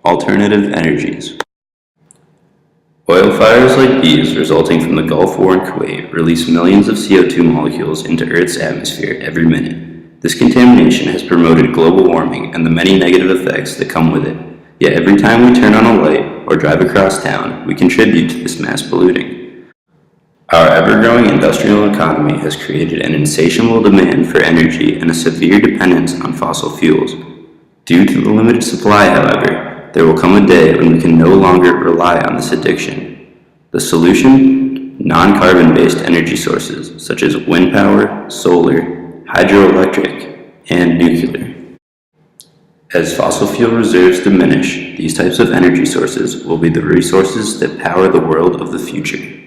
Alternative energies. Oil fires like these resulting from the Gulf War and Kuwait release millions of CO2 molecules into Earth's atmosphere every minute. This contamination has promoted global warming and the many negative effects that come with it. Yet every time we turn on a light or drive across town, we contribute to this mass polluting. Our ever-growing industrial economy has created an insatiable demand for energy and a severe dependence on fossil fuels. Due to the limited supply, however, there will come a day when we can no longer rely on this addiction. The solution? Non-carbon-based energy sources such as wind power, solar, hydroelectric, and nuclear. As fossil fuel reserves diminish, these types of energy sources will be the resources that power the world of the future.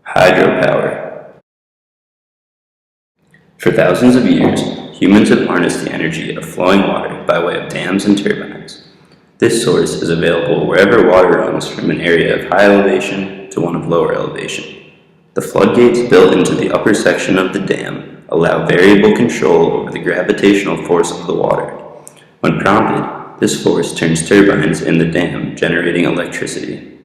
Hydropower. For thousands of years, humans have harnessed the energy of flowing water by way of dams and turbines. This source is available wherever water runs from an area of high elevation to one of lower elevation. The floodgates built into the upper section of the dam allow variable control over the gravitational force of the water. When prompted, this force turns turbines in the dam, generating electricity.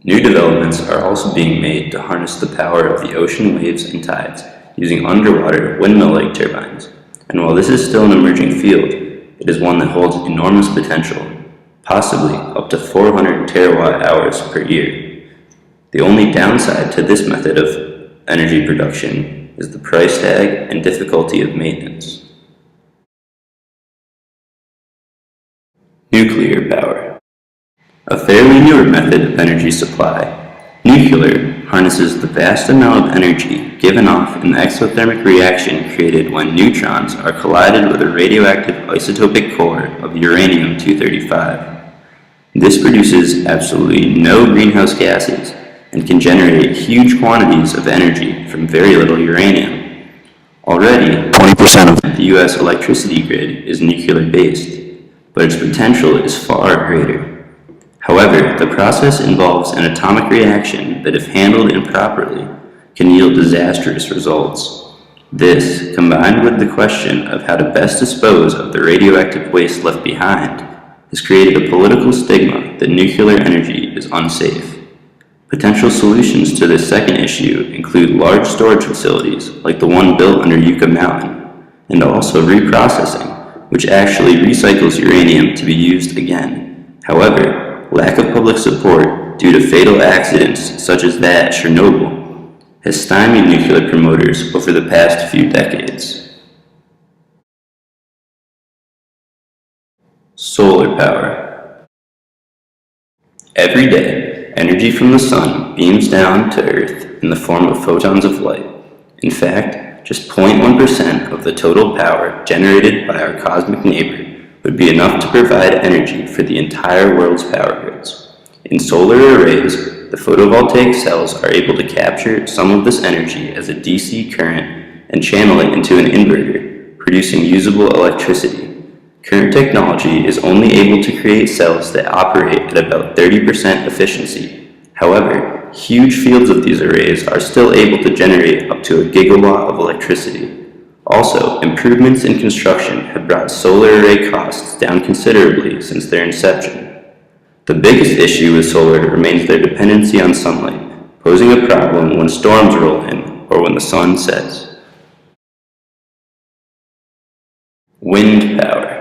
New developments are also being made to harness the power of the ocean waves and tides using underwater windmill-like turbines. And while this is still an emerging field, it is one that holds enormous potential, possibly up to 400 terawatt-hours per year. The only downside to this method of energy production is the price tag and difficulty of maintenance. Nuclear power. A fairly newer method of energy supply, nuclear harnesses the vast amount of energy given off in the exothermic reaction created when neutrons are collided with a radioactive isotopic core of uranium-235. This produces absolutely no greenhouse gases and can generate huge quantities of energy from very little uranium. Already, 20% of the U.S. electricity grid is nuclear-based, but its potential is far greater. However, the process involves an atomic reaction that, if handled improperly, can yield disastrous results. This, combined with the question of how to best dispose of the radioactive waste left behind, has created a political stigma that nuclear energy is unsafe. Potential solutions to this second issue include large storage facilities like the one built under Yucca Mountain, and also reprocessing, which actually recycles uranium to be used again. However, lack of public support due to fatal accidents such as that at Chernobyl has stymied nuclear promoters over the past few decades. Solar power. Every day, energy from the sun beams down to Earth in the form of photons of light. In fact, just 0.1% of the total power generated by our cosmic neighbor would be enough to provide energy for the entire world's power grids. In solar arrays, the photovoltaic cells are able to capture some of this energy as a DC current and channel it into an inverter, producing usable electricity. Current technology is only able to create cells that operate at about 30% efficiency. However, huge fields of these arrays are still able to generate up to a gigawatt of electricity. Also, improvements in construction have brought solar array costs down considerably since their inception. The biggest issue with solar remains their dependency on sunlight, posing a problem when storms roll in or when the sun sets. Wind power.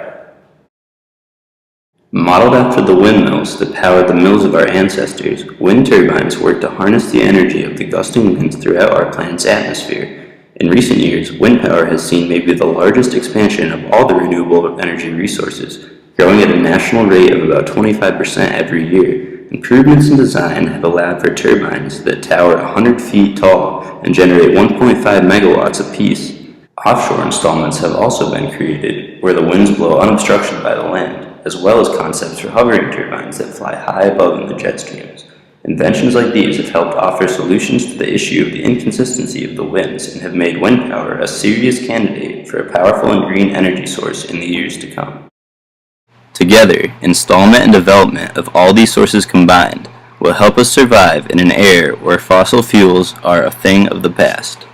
Modeled after the windmills that powered the mills of our ancestors, wind turbines work to harness the energy of the gusting winds throughout our planet's atmosphere. In recent years, wind power has seen maybe the largest expansion of all the renewable energy resources, growing at a national rate of about 25% every year. Improvements in design have allowed for turbines that tower 100 feet tall and generate 1.5 megawatts apiece. Offshore installments have also been created, where the winds blow unobstructed by the land, as well as concepts for hovering turbines that fly high above in the jet streams. Inventions like these have helped offer solutions to the issue of the inconsistency of the winds and have made wind power a serious candidate for a powerful and green energy source in the years to come. Together, installment and development of all these sources combined will help us survive in an era where fossil fuels are a thing of the past.